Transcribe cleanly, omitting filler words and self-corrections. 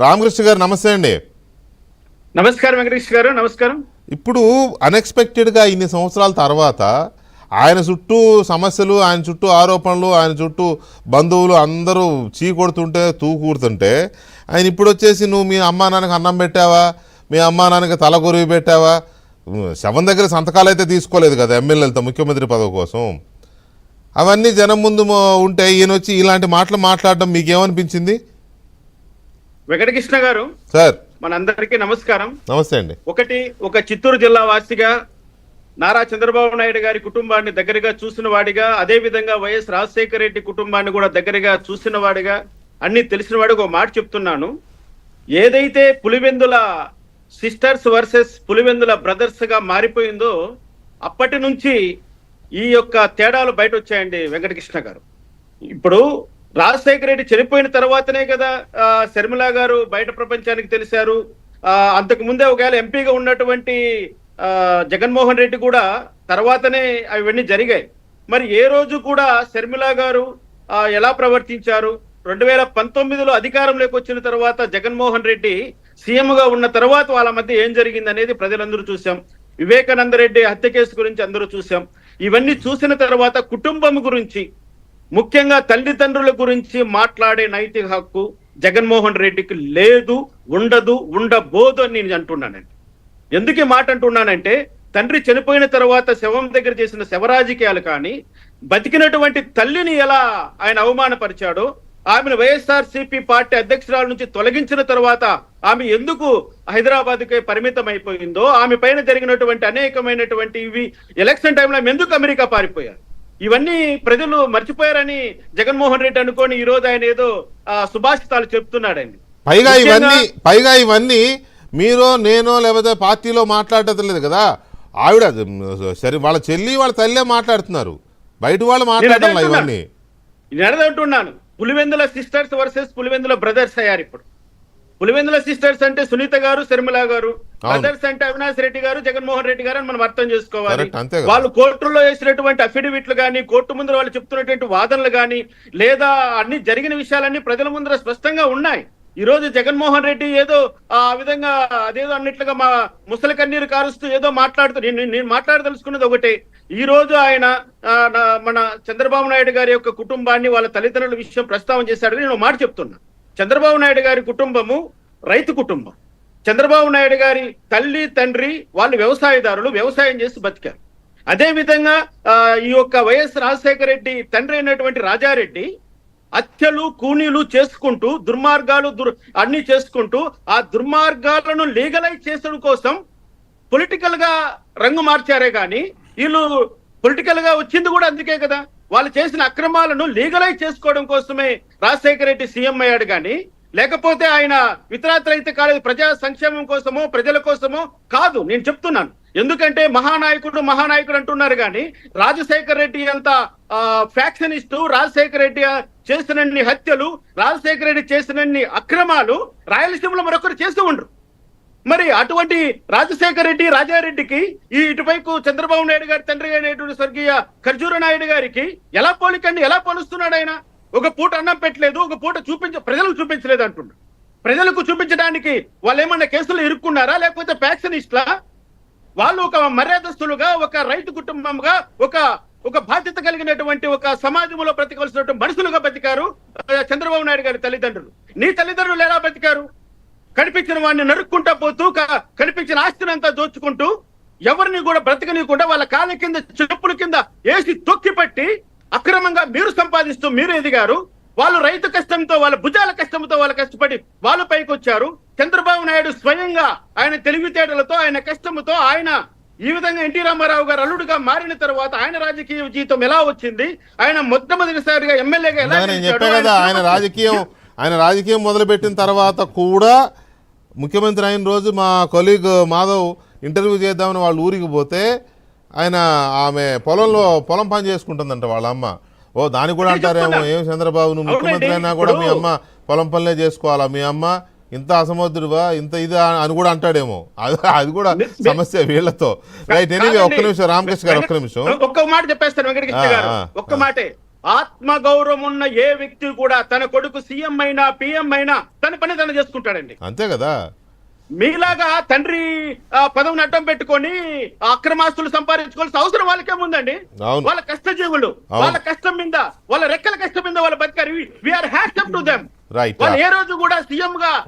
రామకృష్ణ గారు నమస్తే అండి. నమస్కారం వెంకటేష్ గారు. నమస్కారం. ఇప్పుడు అన్ఎక్స్పెక్టెడ్గా ఇన్ని సంవత్సరాల తర్వాత ఆయన చుట్టూ సమస్యలు, ఆయన చుట్టూ ఆరోపణలు, ఆయన చుట్టూ బంధువులు అందరూ చీకొడుతుంటే తూకూడుతుంటే ఆయన ఇప్పుడు వచ్చేసి నువ్వు మీ అమ్మా నాన్నకి అన్నం పెట్టావా, మీ అమ్మా నాన్నకి తలగొరివి పెట్టావా, శవం దగ్గర సంతకాలు అయితే తీసుకోలేదు కదా ఎమ్మెల్యేలతో ముఖ్యమంత్రి పదవి కోసం. అవన్నీ జనం ముందు ఉంటే ఈయన వచ్చి ఇలాంటి మాటలు మాట్లాడడం మీకేమనిపించింది? వెంకటకృష్ణ గారు సార్ మనందరికీ నమస్కారం. నమస్తే అండి. ఒక చిత్తూరు జిల్లా వాసిగా, నారా చంద్రబాబు నాయుడు గారి కుటుంబాన్ని దగ్గరగా చూసిన వాడిగా, అదే విధంగా వైఎస్ రాజశేఖర రెడ్డి కుటుంబాన్ని కూడా దగ్గరగా చూసిన వాడిగా, అన్ని తెలిసిన వాడిగా ఒక మాట చెప్తున్నాను. ఏదైతే Pulivendula sisters versus Pulivendula brothers గా మారిపోయిందో అప్పటి నుంచి ఈ యొక్క తేడాలు బయట వచ్చాయండి వెంకటకృష్ణ గారు. ఇప్పుడు రాజశేఖర రెడ్డి చనిపోయిన తర్వాతనే కదా శర్మిల గారు బయట ప్రపంచానికి తెలిసారు. అంతకు ముందే ఒకవేళ ఎంపీగా ఉన్నటువంటి జగన్మోహన్ రెడ్డి కూడా తర్వాతనే అవన్నీ జరిగాయి. మరి ఏ రోజు కూడా శర్మిల గారు ఎలా ప్రవర్తించారు? 2019లో అధికారంలోకి వచ్చిన తర్వాత జగన్మోహన్ రెడ్డి సీఎంగా ఉన్న తర్వాత వాళ్ళ మధ్య ఏం జరిగింది అనేది ప్రజలందరూ చూసాం. వివేకానంద రెడ్డి హత్య కేసు గురించి అందరూ చూసాం. ఇవన్నీ చూసిన తర్వాత కుటుంబం గురించి, ముఖ్యంగా తల్లిదండ్రుల గురించి మాట్లాడే నైతిక హక్కు జగన్మోహన్ రెడ్డికి లేదు, ఉండదు, ఉండబోదు అని నేను అంటున్నానండి. ఎందుకు ఈ మాట అంటున్నానంటే, తండ్రి చనిపోయిన తర్వాత శవం దగ్గర చేసిన శవరాజకీయాలు కానీ, బతికినటువంటి తల్లిని ఎలా ఆయన అవమానపరిచాడో, ఆమెను వైఎస్ఆర్సీపీ పార్టీ అధ్యక్షురాల నుంచి తొలగించిన తర్వాత ఆమె ఎందుకు హైదరాబాద్కే పరిమితం అయిపోయిందో, ఆమె పైన జరిగినటువంటి అనేకమైనటువంటి ఇవి ఎలక్షన్ టైంలో ఆమె ఎందుకు అమెరికా పారిపోయారు, ఇవన్నీ ప్రజలు మర్చిపోయారని జగన్మోహన్ రెడ్డి అనుకోని ఈ రోజు ఆయన ఏదో సుభాషితాలు చెప్తున్నాడండి. పైగా ఇవన్నీ మీరు నేను లేకపోతే పార్టీలో మాట్లాడటం లేదు కదా, ఆవిడ సరే వాళ్ళ చెల్లి వాళ్ళ తల్లే మాట్లాడుతున్నారు, బయట వాళ్ళు మాట్లాడటం ఇవన్నీ. నేను అంటున్నాను, Pulivendula sisters versus Pulivendula brothers అయ్యారు. ఇప్పుడు పులివెందుల సిస్టర్స్ అంటే సునీత గారు, శర్మిల గారు, బ్రదర్స్ అంటే అవినాష్ రెడ్డి గారు, జగన్మోహన్ రెడ్డి గారు అని మనం అర్థం చేసుకోవాలి. వాళ్ళు కోర్టులో వేసినటువంటి అఫిడవిట్లు కానీ, కోర్టు ముందర వాళ్ళు చెప్తున్నటువంటి వాదనలు కానీ, లేదా అన్ని జరిగిన విషయాలన్నీ ప్రజల ముందర స్పష్టంగా ఉన్నాయి. ఈ రోజు జగన్మోహన్ రెడ్డి ఏదో ఆ విధంగా అదేదో అన్నిట్లుగా మా ముసలి కన్నీరు కారుస్తూ ఏదో మాట్లాడుతూ, నేను మాట్లాడదలుచుకున్నది ఒకటే. ఈ రోజు ఆయన మన చంద్రబాబు నాయుడు గారి యొక్క కుటుంబాన్ని, వాళ్ళ తల్లిదండ్రుల విషయం ప్రస్తావన చేశాడు. నేను మాట చెప్తున్నా, చంద్రబాబు నాయుడు గారి కుటుంబము రైతు కుటుంబం. చంద్రబాబు నాయుడు గారి తల్లి తండ్రి వాళ్ళు వ్యవసాయదారులు, వ్యవసాయం చేసి బతికారు. అదే విధంగా ఈ యొక్క వైఎస్ రాజశేఖర రెడ్డి తండ్రి అయినటువంటి రాజారెడ్డి హత్యలు, కూనీలు చేసుకుంటూ, దుర్మార్గాలు అన్ని చేసుకుంటూ, ఆ దుర్మార్గాలను లీగలైజ్ చేసడం కోసం పొలిటికల్ గా రంగు మార్చారే గాని, వీళ్ళు పొలిటికల్ గా వచ్చింది కూడా అందుకే కదా, వాళ్ళు చేసిన అక్రమాలను లీగలైజ్ చేసుకోవడం కోసమే రాజశేఖర రెడ్డి సీఎం అయ్యాడు కానీ, లేకపోతే ఆయన ఇతరత్రైతే కాలేదు, ప్రజా సంక్షేమం కోసమో ప్రజల కోసమో కాదు. నేను చెప్తున్నాను, ఎందుకంటే మహానాయకుడు అంటున్నారు కానీ రాజశేఖర రెడ్డి అంత ఫ్యాక్షనిస్టు, రాజశేఖర రెడ్డి చేసినన్ని హత్యలు, రాజశేఖర రెడ్డి చేసినన్ని అక్రమాలు రాయలసీమలో మరొకరు చేస్తూ ఉండరు. మరి అటువంటి రాజశేఖర రెడ్డి, రాజారెడ్డికి ఈ ఇటువైపు చంద్రబాబు నాయుడు గారి తండ్రి అయినటువంటి స్వర్గీయ ఖర్జూర నాయుడు గారికి ఎలా పోలికండి, ఎలా పోలుస్తున్నాడు ఆయన? ఒక పూట అన్నం పెట్టలేదు, ఒక పూట ప్రజలకు చూపించలేదు అంటున్నాడు. ప్రజలకు చూపించడానికి వాళ్ళు ఏమన్నా కేసులు ఇరుక్కున్నారా, లేకపోతే ఫ్యాక్షనిస్ట్లా? వాళ్ళు ఒక మర్యాదస్తులుగా, ఒక రైతు కుటుంబంగా, ఒక బాధ్యత కలిగినటువంటి ఒక సమాజంలో బ్రతకవలసినటువంటి మనుషులుగా బతికారు చంద్రబాబు నాయుడు గారి తల్లిదండ్రులు. నీ తల్లిదండ్రులు ఎలా బతికారు? కనిపించిన వాడిని నరుక్కుంటా పోతూ, కనిపించిన ఆస్తిని అంతా దోచుకుంటూ, ఎవరిని కూడా బ్రతకనీయకుండా వాళ్ళ కాళ్ళ కింద, చెప్పుల కింద వేసి తొక్కి పట్టి అక్రమంగా మీరు సంపాదిస్తూ మీరు ఎదిగారు. వాళ్ళు రైతు కష్టంతో, వాళ్ళ భుజాల కష్టంతో వాళ్ళు కష్టపడి వాళ్ళు పైకి వచ్చారు. చంద్రబాబు నాయుడు స్వయంగా ఆయన తెలివితేటలతో, ఆయన కష్టంతో, ఆయన ఈ విధంగా ఎన్టీ రామారావు గారు అల్లుడుగా మారిన తర్వాత ఆయన రాజకీయ జీవితం ఎలా వచ్చింది, ఆయన మొట్టమొదటిసారిగా ఎమ్మెల్యేగా ఎలా ఆయన రాజకీయం మొదలుపెట్టిన తర్వాత కూడా ముఖ్యమంత్రి అయిన రోజు మా కొలీగ్ మాధవ్ ఇంటర్వ్యూ చేద్దామని వాళ్ళ ఊరికి పోతే ఆయన ఆమె పొలం పని చేసుకుంటుందంట వాళ్ళ అమ్మ. దానికి కూడా అంటారేమో, ఏం చంద్రబాబు నువ్వు ముఖ్యమంత్రి అయినా కూడా మీ అమ్మ పొలం పనులే చేసుకోవాలా, మీ అమ్మ ఇంత అసమర్థుడువా, ఇంత ఇది అని కూడా అంటాడేమో. అది కూడా సమస్య వీళ్ళతో. రైట్, ఎనీవే ఒక్క నిమిషం రామకృష్ణ గారు, ఒక్క నిమిషం, ఒక్క మాట చెప్పేస్తాను వెంకటకృష్ణ గారు, ఒక్క మాటే. ఆత్మగౌరవం ఉన్న ఏ వ్యక్తి కూడా తన కొడుకు సీఎం అయినా పిఎం అయినా తన పని తను చేసుకుంటాడండి. అంతే కదా. మీలాగా తండ్రి పదవిని అడ్డం పెట్టుకొని అక్రమాస్తులు సంపాదించుకోవాల్సిన అవసరం వాళ్ళకేముందండి? అవును. వాళ్ళ కష్టజీవులు, వాళ్ళ కష్టం మీద, వాళ్ళ రెక్కల కష్టం మీద వాళ్ళ బతికారు. We're hats up to them. Right. వాళ్ళు ఏ రోజు కూడా సీఎం గా